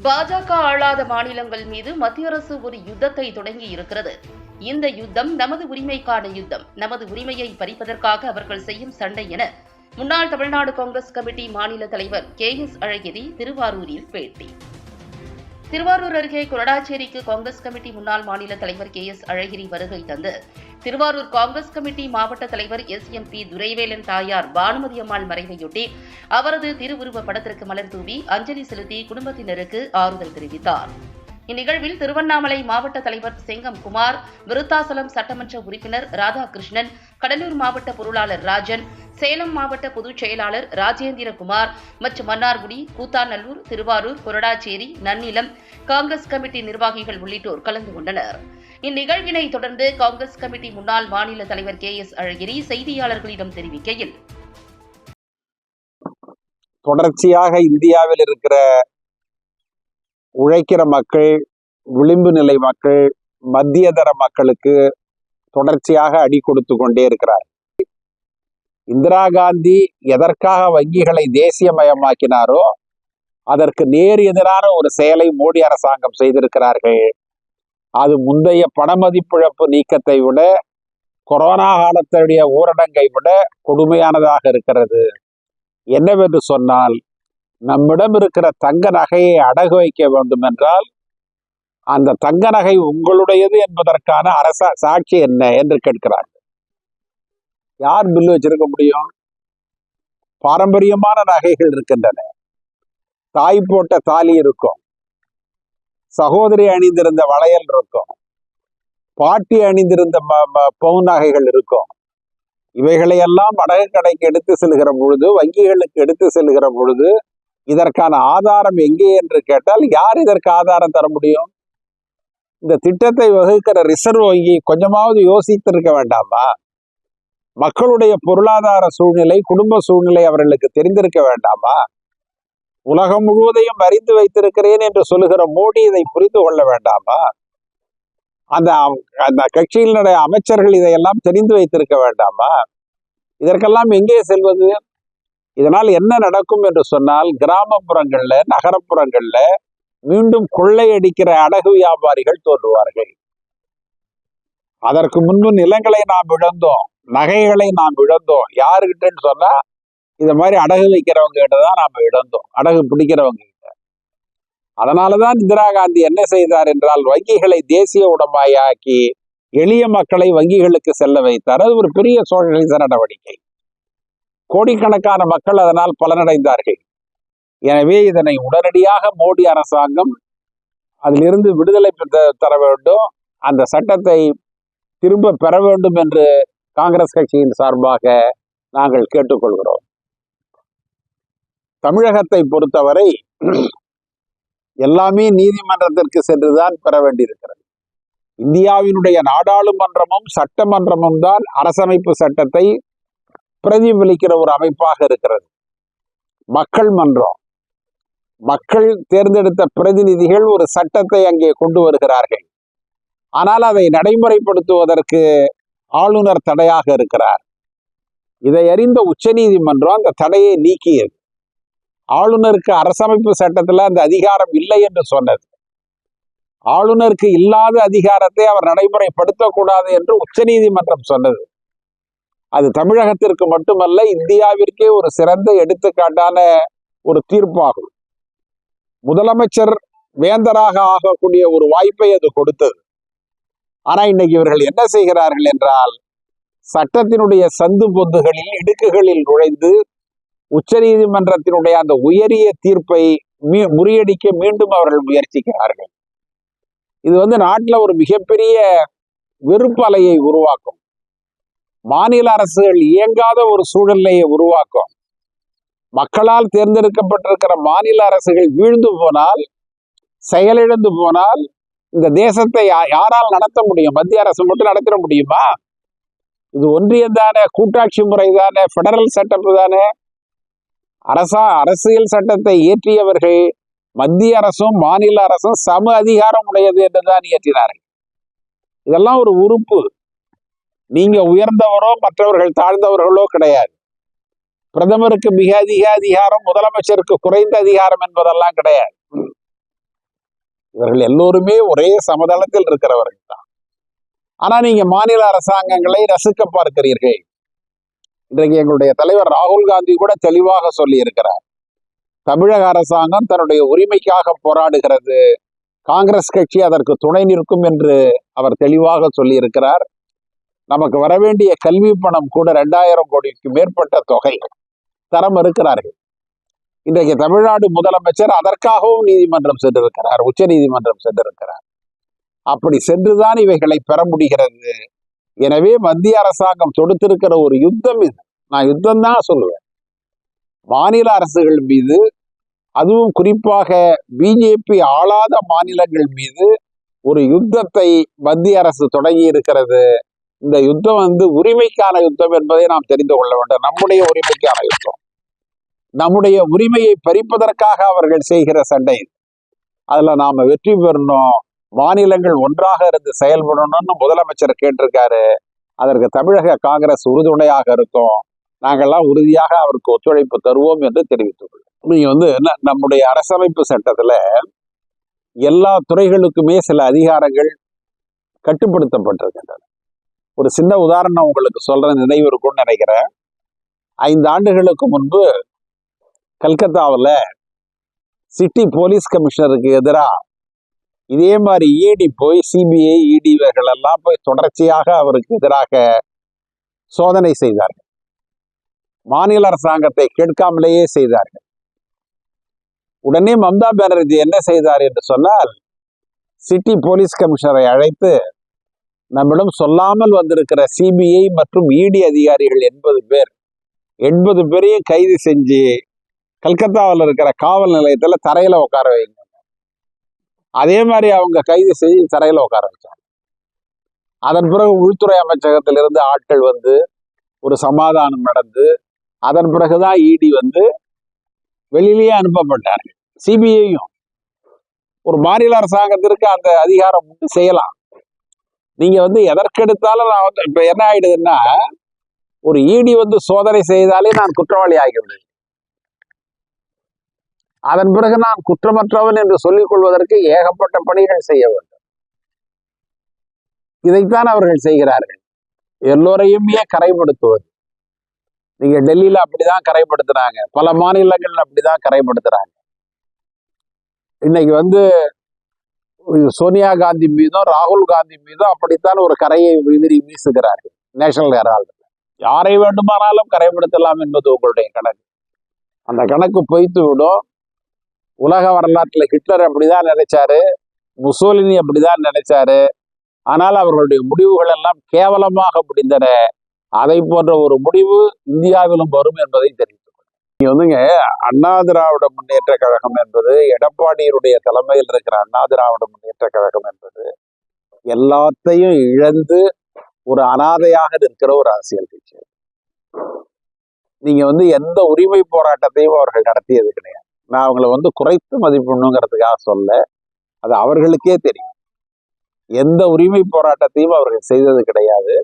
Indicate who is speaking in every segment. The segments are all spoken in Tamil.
Speaker 1: பாஜக ஆளாத மாநிலங்கள் மீது மத்திய அரசு ஒரு யுத்தத்தை தொடங்கி இருக்கிறது. இந்த யுத்தம் நமது உரிமைக்கான யுத்தம். நமது உரிமையை பறிப்பதற்காக அவர்கள் செய்யும் சண்டை என முன்னாள் தமிழ்நாடு காங்கிரஸ் கமிட்டி மாநில தலைவர் KS அழகிரி திருவாரூரில் பேட்டி. திருவாரூர் அருகே கொரடாச்சேரிக்கு காங்கிரஸ் கமிட்டி முன்னாள் மாநில தலைவர் KS அழகிரி வருகை தந்து திருவாரூர் காங்கிரஸ் கமிட்டி மாவட்ட தலைவர் SMP துரைவேலன் தாயார் பானுமதி அம்மாள் மறைவையொட்டி அவரது திருவுருவ படத்திற்கு மலர் தூவி அஞ்சலி செலுத்தி குடும்பத்தினருக்கு ஆறுதல் தெரிவித்தார். இந்நிகழ்வில் திருவண்ணாமலை மாவட்ட தலைவர் செங்கம் குமார், விருத்தாசலம் சட்டமன்ற உறுப்பினர் ராதாகிருஷ்ணன், கடலூர் மாவட்ட பொருளாளர் ராஜன், சேலம் மாவட்ட பொதுச் செயலாளர் ராஜேந்திரகுமார் மற்றும் மன்னார்குடி, கூத்தாநல்லூர், திருவாரூர், கொரடாச்சேரி, நன்னிலம் காங்கிரஸ் கமிட்டி நிர்வாகிகள் உள்ளிட்டோர் கலந்து கொண்டனர். இந்நிகழ்வினை தொடர்ந்து காங்கிரஸ் கமிட்டி முன்னாள் மாநில தலைவர் KS அழகிரி செய்தியாளர்களிடம் தெரிவிக்கையில்,
Speaker 2: தொடர்ச்சியாக இந்தியாவில் இருக்கிற உழைக்கிற மக்கள், விளிம்பு நிலை மக்கள், மத்தியதர மக்களுக்கு தொடர்ச்சியாக அடி கொடுத்து கொண்டே இருக்கிறார். இந்திரா காந்தி எதற்காக வங்கிகளை தேசியமயமாக்கினாரோ அதற்கு நேர் எதிரான ஒரு செயலை மோடி அரசாங்கம் செய்திருக்கிறார்கள். அது முந்தைய பணமதிப்பிழப்பு நீக்கத்தை விட, கொரோனா காலத்துடைய ஊரடங்கை விட கொடுமையானதாக இருக்கிறது. என்னவென்று சொன்னால், நம்மிடம் இருக்கிற தங்க நகையை அடகு வைக்க வேண்டும் என்றால் அந்த தங்க நகை உங்களுடையது என்பதற்கான சாட்சி என்ன என்று கேட்கிறார்கள். யார் பில்லு வச்சிருக்க முடியும்? பாரம்பரியமான நகைகள் இருக்கின்றன. தாய் போட்ட தாலி இருக்கும், சகோதரி அணிந்திருந்த வளையல் இருக்கும், பாட்டி அணிந்திருந்த பவுன் நகைகள் இருக்கும். இவைகளையெல்லாம் அடகு கடைக்கு எடுத்து செல்கிற பொழுது, வங்கிகளுக்கு எடுத்து செல்கிற பொழுது இதற்கான ஆதாரம் எங்கே என்று கேட்டால் யார் இதற்கு ஆதாரம் தர முடியும்? இந்த திட்டத்தை வகுக்கிற ரிசர்வ் வங்கி கொஞ்சமாவது யோசித்திருக்க வேண்டாமா? மக்களுடைய பொருளாதார சூழ்நிலை, குடும்ப சூழ்நிலை அவர்களுக்கு தெரிந்திருக்க வேண்டாமா? உலகம் முழுவதையும் அறிந்து வைத்திருக்கிறேன் என்று சொல்லுகிற மோடி இதை புரிந்து கொள்ள வேண்டாமா? அந்த கட்சியினுடைய அமைச்சர்கள் இதையெல்லாம் தெரிந்து வைத்திருக்க வேண்டாமா? இதற்கெல்லாம் எங்கே செல்வது? இதனால் என்ன நடக்கும் என்று சொன்னால், கிராமப்புறங்கள்ல, நகரப்புறங்கள்ல மீண்டும் கொள்ளையடிக்கிற அடகு வியாபாரிகள் தோன்றுவார்கள். அதற்கு முன்பு நிலங்களை நாம் இழந்தோம், நகைகளை நாம் இழந்தோம். யாருகிட்டன்னு சொன்னா, இது மாதிரி அடகு வைக்கிறவங்க கிட்டதான் நாம இழந்தோம், அடகு பிடிக்கிறவங்க கிட்ட. அதனாலதான் இந்திரா காந்தி என்ன செய்தார் என்றால், வங்கிகளை தேசிய உடைமையாக்கி எளிய மக்களை வங்கிகளுக்கு செல்ல வைத்தார். அது ஒரு பெரிய சோஷலிச நடவடிக்கை. கோடிக்கணக்கான மக்கள் அதனால் பலனடைந்தார்கள். எனவே இதனை உடனடியாக மோடி அரசாங்கம் அதிலிருந்து விடுதலை தர வேண்டும், அந்த சட்டத்தை திரும்ப பெற வேண்டும் என்று காங்கிரஸ் கட்சியின் சார்பாக நாங்கள் கேட்டுக்கொள்கிறோம். தமிழகத்தை பொறுத்தவரை எல்லாமே நீதிமன்றத்திற்கு சென்றுதான் பெற வேண்டியிருக்கிறது. இந்தியாவினுடைய நாடாளுமன்றமும் சட்டமன்றமும் தான் அரசமைப்பு சட்டத்தை பிரதிபலிக்கிற ஒரு அமைப்பாக இருக்கிறது. மக்கள் மன்றம், மக்கள் தேர்ந்தெடுத்த பிரதிநிதிகள் ஒரு சட்டத்தை அங்கே கொண்டு வருகிறார்கள். ஆனால் அதை நடைமுறைப்படுத்துவதற்கு ஆளுநர் தடையாக இருக்கிறார். இதை அறிந்த உச்சநீதிமன்றம் அந்த தடையை நீக்கியது. ஆளுநருக்கு அரசமைப்பு சட்டத்தில் அந்த அதிகாரம் இல்லை என்று சொன்னது. ஆளுநருக்கு இல்லாத அதிகாரத்தை அவர் நடைமுறைப்படுத்தக்கூடாது என்று உச்சநீதிமன்றம் சொன்னது. அது தமிழகத்திற்கு மட்டுமல்ல, இந்தியாவிற்கே ஒரு சிறந்த எடுத்துக்காட்டான ஒரு தீர்ப்பாகும். முதலமைச்சர் வேந்தராக ஆகக்கூடிய ஒரு வாய்ப்பை அது கொடுத்தது. ஆனா இன்னைக்கு இவர்கள் என்ன செய்கிறார்கள் என்றால், சட்டத்தினுடைய சந்து பொந்துகளில், இடுக்குகளில் நுழைந்து உச்சநீதிமன்றத்தினுடைய அந்த உயரிய தீர்ப்பை முறியடிக்க மீண்டும் அவர்கள் முயற்சிக்கிறார்கள். இது நாட்டில் ஒரு மிகப்பெரிய வெறுப்பு அலையை உருவாக்கும். மாநில அரசுகள் இயங்காத ஒரு சூழ்நிலையை உருவாக்கும். மக்களால் தேர்ந்தெடுக்கப்பட்டிருக்கிற மாநில அரசுகள் வீழ்ந்து போனால், செயலிழந்து போனால், இந்த தேசத்தை யாரால் நடத்த முடியும்? மத்திய அரசு மட்டும் நடத்திட முடியுமா? இது ஒன்றியம் தானே, கூட்டாட்சி முறை தானே, பெடரல் செட்டப் தானே. அரசியல் சட்டத்தை இயற்றியவர்கள் மத்திய அரசும் மாநில அரசும் சம அதிகாரம் உடையது என்றுதான் இயற்றினார்கள். இதெல்லாம் ஒரு உறுப்பு. நீங்க உயர்ந்தவரோ மற்றவர்கள் தாழ்ந்தவர்களோ கிடையாது. பிரதமருக்கு மிக அதிக அதிகாரம், முதலமைச்சருக்கு குறைந்த அதிகாரம் என்பதெல்லாம் கிடையாது. இவர்கள் எல்லோருமே ஒரே சமதளத்தில் இருக்கிறவர்கள் தான். ஆனா நீங்க மாநில அரசாங்கங்களை ரசிக்க பார்க்கிறீர்கள். இன்றைக்கு எங்களுடைய தலைவர் ராகுல் காந்தி கூட தெளிவாக சொல்லி இருக்கிறார். தமிழக அரசாங்கம் தன்னுடைய உரிமைக்காக போராடுகிறது, காங்கிரஸ் கட்சி அதற்கு துணை நிற்கும் என்று அவர் தெளிவாக சொல்லி இருக்கிறார். நமக்கு வரவேண்டிய கல்வி பணம் கூட 2000 கோடிக்கு மேற்பட்ட தொகை தர மறுக்கிறார்கள். இன்றைக்கு தமிழ்நாடு முதலமைச்சர் அதற்காகவும் நீதிமன்றம் சென்றிருக்கிறார், உச்ச நீதிமன்றம் சென்றிருக்கிறார். அப்படி சென்றுதான் இவைகளை பெற முடிகிறது. எனவே மத்திய அரசாங்கம் தொடுத்திருக்கிற ஒரு யுத்தம் இது. நான் யுத்தம் தான் சொல்லுவேன். மாநில அரசுகள் மீது, அதுவும் குறிப்பாக பிஜேபி ஆளாத மாநிலங்கள் மீது ஒரு யுத்தத்தை மத்திய அரசு தொடங்கி இருக்கிறது. இந்த யுத்தம் உரிமைக்கான யுத்தம் என்பதை நாம் தெரிந்து கொள்ள வேண்டும். நம்முடைய உரிமைக்கான யுத்தம், நம்முடைய உரிமையை பறிப்பதற்காக அவர்கள் செய்கிற சண்டை. அதுல நாம வெற்றி பெறணும், மாநிலங்கள் ஒன்றாக இருந்து செயல்படணும்னு முதலமைச்சர் கேட்டிருக்காரு. அதற்கு தமிழக காங்கிரஸ் உறுதுணையாக இருக்கும். நாங்கள்லாம் உறுதியாக அவருக்கு ஒத்துழைப்பு தருவோம் என்று தெரிவித்துள்ளோம். நீங்க நம்முடைய அரசமைப்பு சட்டத்துல எல்லா துறைகளுக்குமே சில அதிகாரங்கள் கட்டுப்படுத்தப்பட்டிருக்கின்றன. ஒரு சின்ன உதாரணம் உங்களுக்கு சொல்ற நினைவு இருக்கும்னு நினைக்கிறேன். 5 ஆண்டுகளுக்கு முன்பு கல்கத்தாவில் சிட்டி போலீஸ் கமிஷனருக்கு எதிராக இதே மாதிரி இடி போய் சிபிஐ இடி இவர்கள் எல்லாம் போய் தொடர்ச்சியாக அவருக்கு எதிராக சோதனை செய்தார்கள். மாநில அரசாங்கத்தை கேட்காமலேயே செய்தார்கள். உடனே மம்தா பானர்ஜி என்ன செய்தார் என்று சொன்னால், சிட்டி போலீஸ் கமிஷனரை அழைத்து நம்மிடம் சொல்லாமல் வந்திருக்கிற சிபிஐ மற்றும் இடி அதிகாரிகள் 80 பேரையும் கைது செஞ்சு கல்கத்தாவில் இருக்கிற காவல் நிலையத்தில் தரையில உட்கார வைங்க. அதே மாதிரி அவங்க கைது செய்து தரையில உட்கார வச்சாங்க. அதன் பிறகு உள்துறை அமைச்சகத்திலிருந்து ஆட்கள் வந்து ஒரு சமாதானம் நடந்து அதன் பிறகுதான் இடி வெளியிலேயே அனுப்பப்பட்டார்கள். சிபிஐயும் ஒரு மாநில அரசாங்கத்திற்கு அந்த அதிகாரம் செய்யலாம். நீங்க எதற்கெடுத்தாலும் நான் இப்ப என்ன ஆயிடுதுன்னா, ஒரு இடி சோதனை செய்தாலே நான் குற்றவாளி ஆகிவிடுவேன். அதன் பிறகு நான் குற்றமற்றவன் என்று சொல்லிக் கொள்வதற்கு ஏகப்பட்ட பணிகள் செய்ய வேண்டும். இதைத்தான் அவர்கள் செய்கிறார்கள். எல்லோரையுமே கரைப்படுத்துவது. நீங்க டெல்லியில அப்படிதான் கரைப்படுத்துறாங்க, பல மாநிலங்கள் அப்படிதான் கரைப்படுத்துறாங்க. இன்னைக்கு சோனியா காந்தி மீதும் ராகுல் காந்தி மீதும் அப்படித்தான் ஒரு கரையை வீசுகிறார்கள். நேஷனல் ஹெரால்டு யாரை வேண்டுமானாலும் கரைப்படுத்தலாம் என்பது உங்களுடைய கணக்கு. அந்த கணக்கு பொய்த்து விடும். உலக வரலாற்றுல ஹிட்லர் அப்படிதான் நினைச்சாரு, முசோலினி அப்படிதான் நினைச்சாரு. ஆனால் அவர்களுடைய முடிவுகள் எல்லாம் கேவலமாக முடிந்தன. அதை போன்ற ஒரு முடிவு இந்தியாவிலும் வரும் என்பதை தெரிவித்துக் கொள்ளுங்க. நீங்க அண்ணா திராவிட முன்னேற்ற கழகம் என்பது, எடப்பாடியுடைய தலைமையில் இருக்கிற அண்ணா திராவிட முன்னேற்ற கழகம் என்பது எல்லாத்தையும் இழந்து ஒரு அனாதையாக இருக்கிற ஒரு அரசியல் கட்சி. நீங்க எந்த உரிமை போராட்டத்தையும் அவர்கள் நடத்தியது கிடையாது. நான் அவங்களை குறைத்து மதிப்பிடணுங்கிறதுக்காக சொல்ல, அது அவர்களுக்கே தெரியும். எந்த உரிமை போராட்டத்தையும் அவர்கள் செய்தது கிடையாது.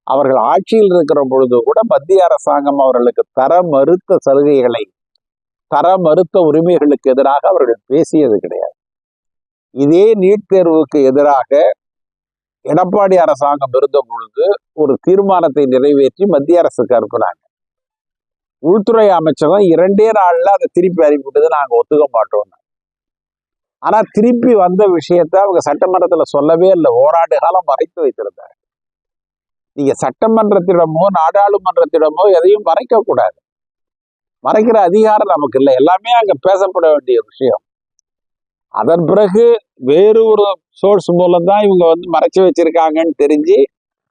Speaker 2: அவர்கள் ஆட்சியில் இருக்கிற பொழுது கூட மத்திய அரசாங்கம் அவர்களுக்கு தர மறுத்த சலுகைகளை, தர மறுத்த உரிமைகளுக்கு எதிராக அவர்கள் பேசியது கிடையாது. இதே நீட் தேர்வுக்கு எதிராக எடப்பாடி அரசாங்கம் இருந்த பொழுது ஒரு தீர்மானத்தை நிறைவேற்றி மத்திய அரசுக்கு அனுப்பினாங்க. உள்துறை அமைச்சகம் 2 நாள்ல அதை திருப்பி அனுப்பிவிட்டது, நாங்க ஒத்துக்க மாட்டோம். ஆனா திருப்பி வந்த விஷயத்த அவங்க சட்டமன்றத்துல சொல்லவே இல்லை. ஓராண்டு காலம் மறைத்து வைத்திருந்தாங்க. நீங்க சட்டமன்றத்திடமோ நாடாளுமன்றத்திடமோ எதையும் மறைக்க கூடாது. மறைக்கிற அதிகாரம் நமக்கு இல்லை. எல்லாமே அங்க பேசப்பட வேண்டிய விஷயம். அதன் பிறகு வேறு ஒரு சோர்ஸ் மூலம் தான் இவங்க மறைச்சு வச்சிருக்காங்கன்னு தெரிஞ்சு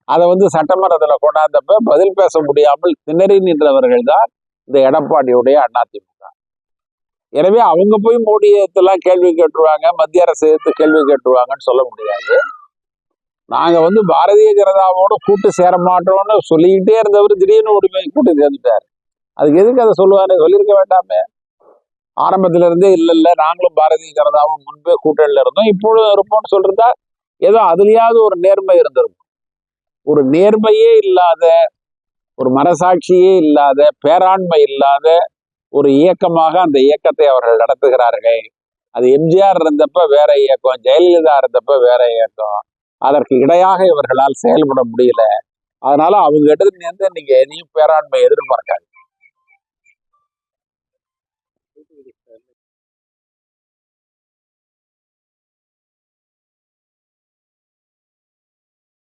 Speaker 2: அதை சட்டமன்றத்துல கொண்டாந்தப்ப பதில் பேச முடியாமல் திணறி நின்றவர்கள் தான் இந்த எடப்பாடியுடைய அதிமுக. எனவே அவங்க போய் மோடியத்தெல்லாம் கேள்வி கேட்டுருவாங்க, மத்திய அரசு எடுத்து கேள்வி கேட்டுருவாங்கன்னு சொல்ல முடியாது. நாங்க பாரதிய ஜனதாவோட கூட்டு சேர மாட்டோம்னு சொல்லிக்கிட்டே இருந்தவர் திடீர்னு உரிமை கூட்டு சேர்ந்துட்டாரு. அதுக்கு எதுக்கு அதை சொல்லியிருக்க வேண்டாமே. ஆரம்பத்துல இருந்தே இல்ல நாங்களும் பாரதிய ஜனதாவும் முன்பே கூட்டணியில இருந்தோம், இப்பொழுதும் இருப்போம்னு சொல்றதா ஏதோ அதுலயாவது ஒரு நேர்மை இருந்திருக்கும். ஒரு நேர்மையே இல்லாத, ஒரு மனசாட்சியே இல்லாத, பேராண்மை இல்லாத ஒரு இயக்கமாக அந்த இயக்கத்தை அவர்கள் நடத்துகிறார்கள். அது எம்ஜிஆர் இருந்தப்ப வேற இயக்கம், ஜெயலலிதா இருந்தப்ப வேற இயக்கம். அதற்கு இடையாக இவர்களால் செயல்பட முடியல. அதனால அவங்க இடத்துல இருந்து நீங்க எதையும் பேராண்மை எதிர்பார்க்காது.